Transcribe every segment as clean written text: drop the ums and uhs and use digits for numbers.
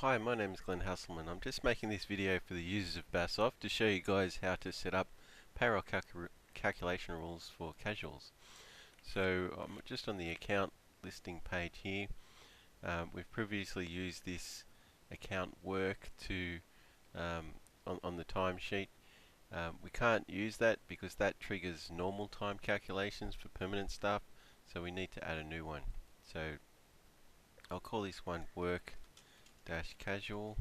Hi, my name is Glenn Hasselman. I'm just making this video for the users of BAS Off to show you guys how to set up payroll calculation rules for casuals. So I'm just on the account listing page here. We've previously used this account work to on the timesheet. We can't use that because that triggers normal time calculations for permanent staff, so we need to add a new one. So I'll call this one work casual.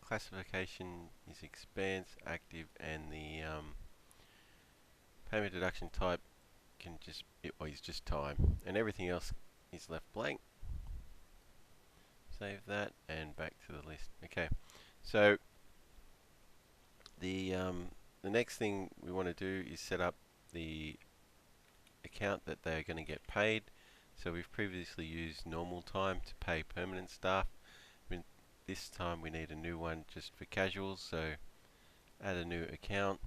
Classification is expense, active, and the payment deduction type is just time, and everything else is left blank. Save that and back to the list. Okay, so the next thing we want to do is set up the account that they're going to get paid. So we've previously used normal time to pay permanent staff. This time we need a new one just for casuals, so add a new account,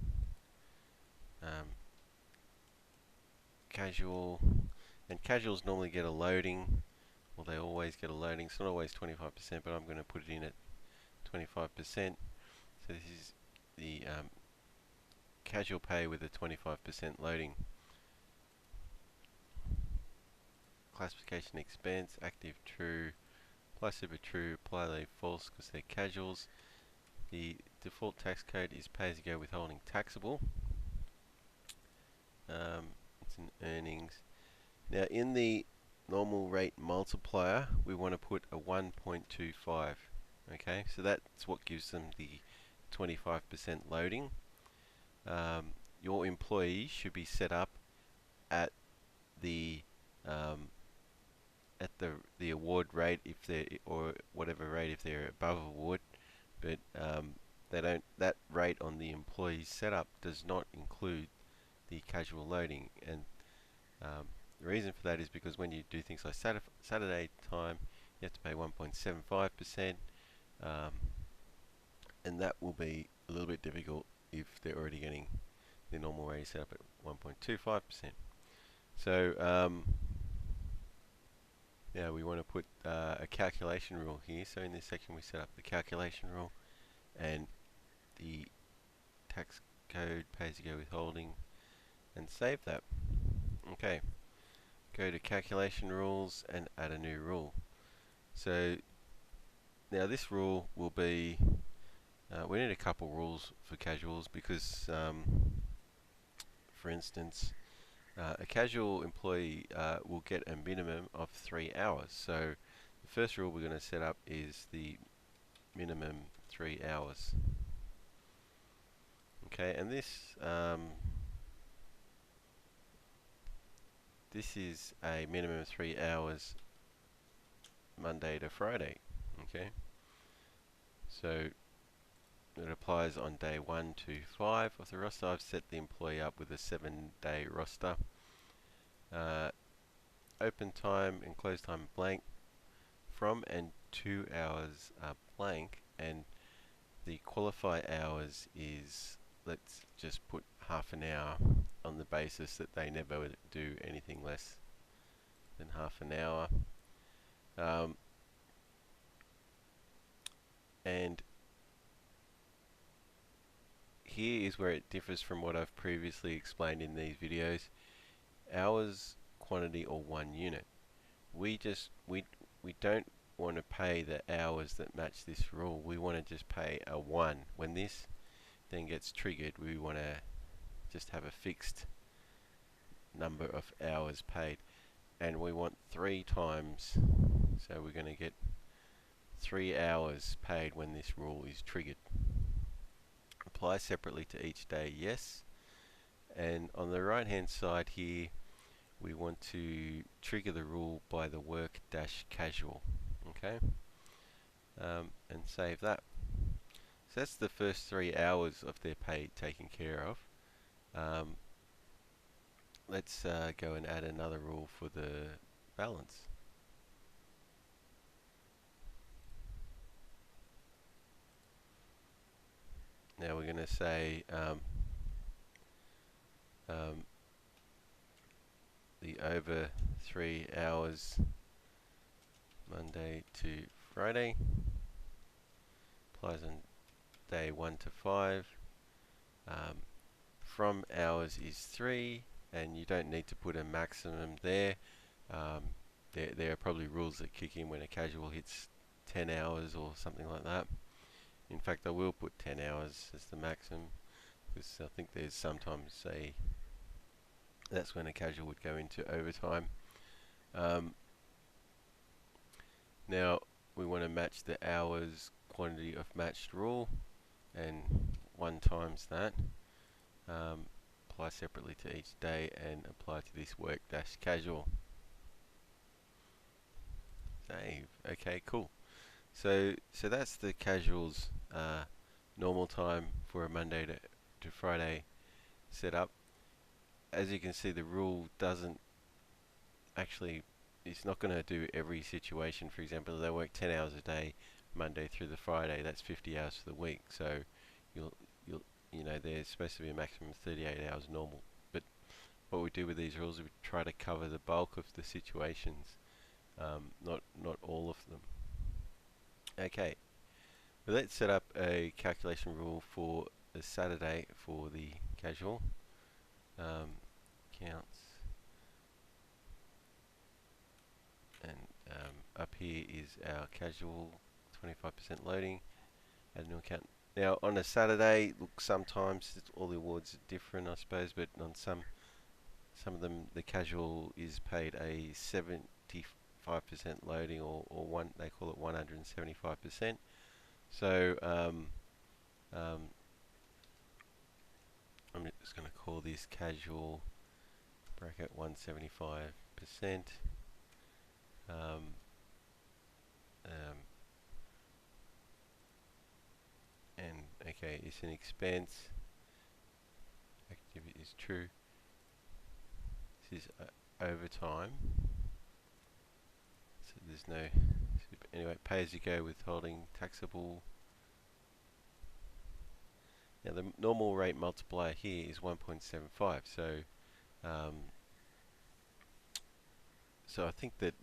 casual, and casuals normally get a loading, well, they always get a loading. It's not always 25%, but I'm going to put it in at 25%. So this is the casual pay with a 25% loading. Classification expense, active true, apply super true, apply leave false because they're casuals. The default tax code is pay as you go withholding taxable. It's in earnings. Now in the normal rate multiplier we want to put a 1.25. Okay, so that's what gives them the 25% loading. Your employee should be set up at the award rate if they're, or whatever rate if they're above award, but they don't. That rate on the employee's setup does not include the casual loading, and the reason for that is because when you do things like Saturday time, you have to pay 1.75%, and that will be a little bit difficult if they're already getting the normal rate set up at 1.25%. So yeah, we want to put a calculation rule here. So in this section we set up the calculation rule and the tax code, pay as you go withholding, and save that. Okay, go to calculation rules and add a new rule. So now this rule will be, we need a couple rules for casuals because for instance a casual employee will get a minimum of 3 hours. So the first rule we're going to set up is the minimum 3 hours. Okay, and this is a minimum of 3 hours Monday to Friday. Okay, so it applies on day 1 to 5 of the roster. I've set the employee up with a 7-day roster. Open time and close time blank. From and to hours are blank, and the qualify hours is, let's just put half an hour on the basis that they never do anything less than half an hour. And here is where it differs from what I've previously explained in these videos. Hours, quantity, or 1 unit. We don't want to pay the hours that match this rule. We want to just pay a 1. When this then gets triggered, we want to just have a fixed number of hours paid, and we want 3 times, so we're going to get 3 hours paid when this rule is triggered. Apply separately to each day, yes. And on the right hand side here we want to trigger the rule by the work casual. Okay, and save that. So that's the first 3 hours of their pay taken care of. Let's go and add another rule for the balance. Now we're going to say the over 3 hours Monday to Friday. Applies on day 1 to 5. From hours is 3, and you don't need to put a maximum there. There are probably rules that kick in when a casual hits 10 hours or something like that. In fact, I will put 10 hours as the maximum, because I think there's sometimes that's when a casual would go into overtime. Now we want to match the hours quantity of matched rule, and 1 times that. Apply separately to each day and apply to this work dash casual. Save. Okay, cool. So that's the casuals normal time for a Monday to Friday setup. As you can see, the rule doesn't actually, it's not going to do every situation. For example, they work 10 hours a day Monday through the Friday, that's 50 hours for the week. So you'll there's supposed to be a maximum of 38 hours normal. But what we do with these rules is we try to cover the bulk of the situations, not all of them. Okay, well, let's set up a calculation rule for a Saturday for the casual. Counts, and up here is our casual 25% loading. Add a new account. Now on a Saturday, look, sometimes all the awards are different, I suppose, but on some of them, the casual is paid a 75% loading, or one, they call it 175%. So I'm just going to call this casual bracket 175%. And okay, it's an expense. Activity is true. This is overtime. So there's no. Anyway, pay as you go withholding taxable. Now the normal rate multiplier here is 1.75. So I think that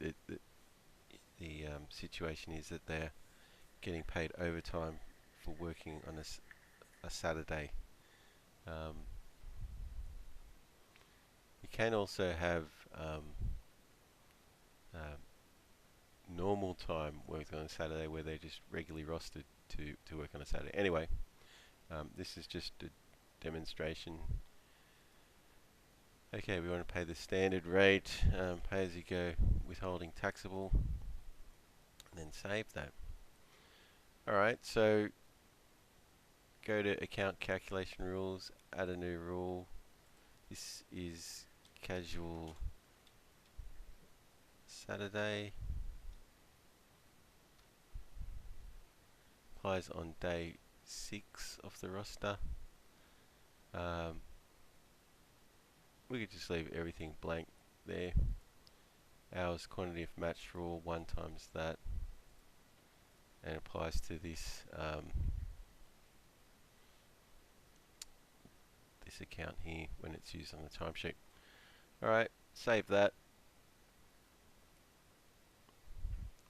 the situation is that they're getting paid overtime for working on a Saturday. You can also have normal time working on a Saturday where they're just regularly rostered to work on a Saturday. Anyway, this is just a demonstration. Okay, we want to pay the standard rate, pay as you go, withholding taxable, and then save that. Alright, so go to account calculation rules, add a new rule. This is casual Saturday. Applies on day 6 of the roster. We could just leave everything blank there. Hours quantity of matched rule, 1 times that, and applies to this this account here when it's used on the timesheet. Alright, save that,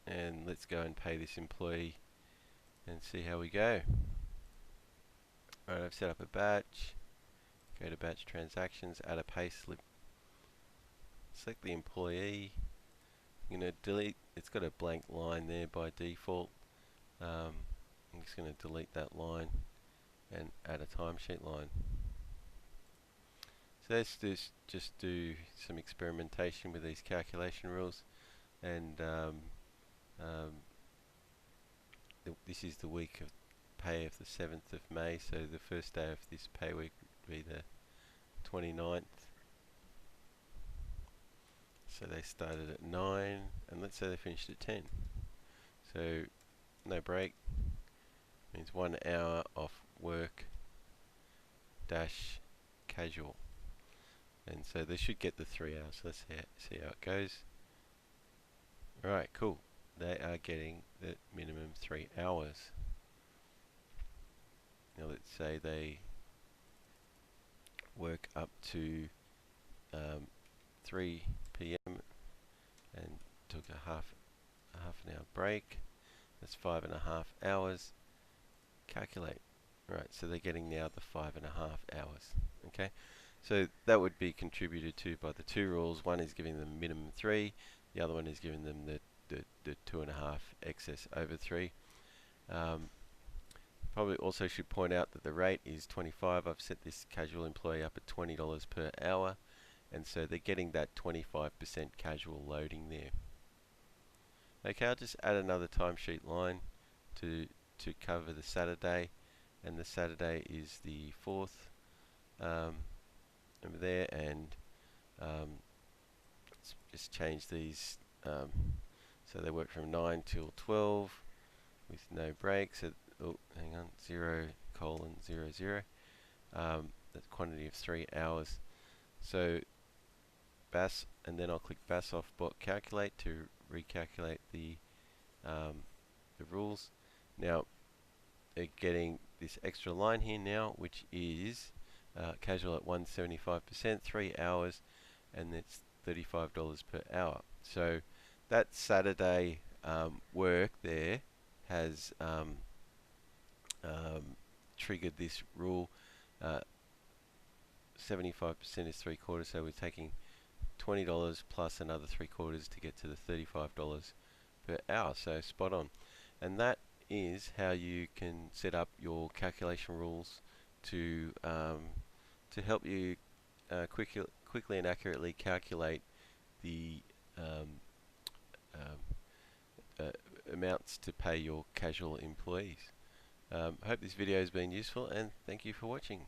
and let's go and pay this employee and see how we go. Alright, I've set up a batch. Go to batch transactions, add a payslip. Select the employee. I'm going to delete, it's got a blank line there by default. I'm just going to delete that line and add a timesheet line. So let's just do some experimentation with these calculation rules, and this is the week of pay of the 7th of May, so the first day of this pay week would be the 29th. So they started at 9, and let's say they finished at 10. So no break means 1 hour off work dash casual, and so they should get the 3 hours. So let's see how it goes. Alright, cool. They are getting the minimum 3 hours. Now let's say they work up to 3 p.m. and took a half half an hour break. That's 5.5 hours. Calculate. Right, so they're getting now the 5.5 hours. Okay, so that would be contributed to by the two rules. One is giving them minimum 3, the other one is giving them the 2.5 excess over 3. Probably also should point out that the rate is 25. I've set this casual employee up at $20 per hour, and so they're getting that 25% casual loading there. Okay, I'll just add another timesheet line to cover the Saturday, and the Saturday is the 4th over there, and let's just change these so they work from 9 till 12 with no breaks. Oh, hang on, 0:00. That's quantity of 3 hours. So BAS, and then I'll click BAS Off bot calculate to recalculate the rules. Now they're getting this extra line here now, which is casual at 175%, 3 hours, and it's $35 per hour. So that Saturday work there has triggered this rule. 75% is 3/4, so we're taking $20 plus another 3/4 to get to the $35 per hour. So spot on. And that is how you can set up your calculation rules to help you quickly and accurately calculate the amounts to pay your casual employees. I hope this video has been useful, and thank you for watching.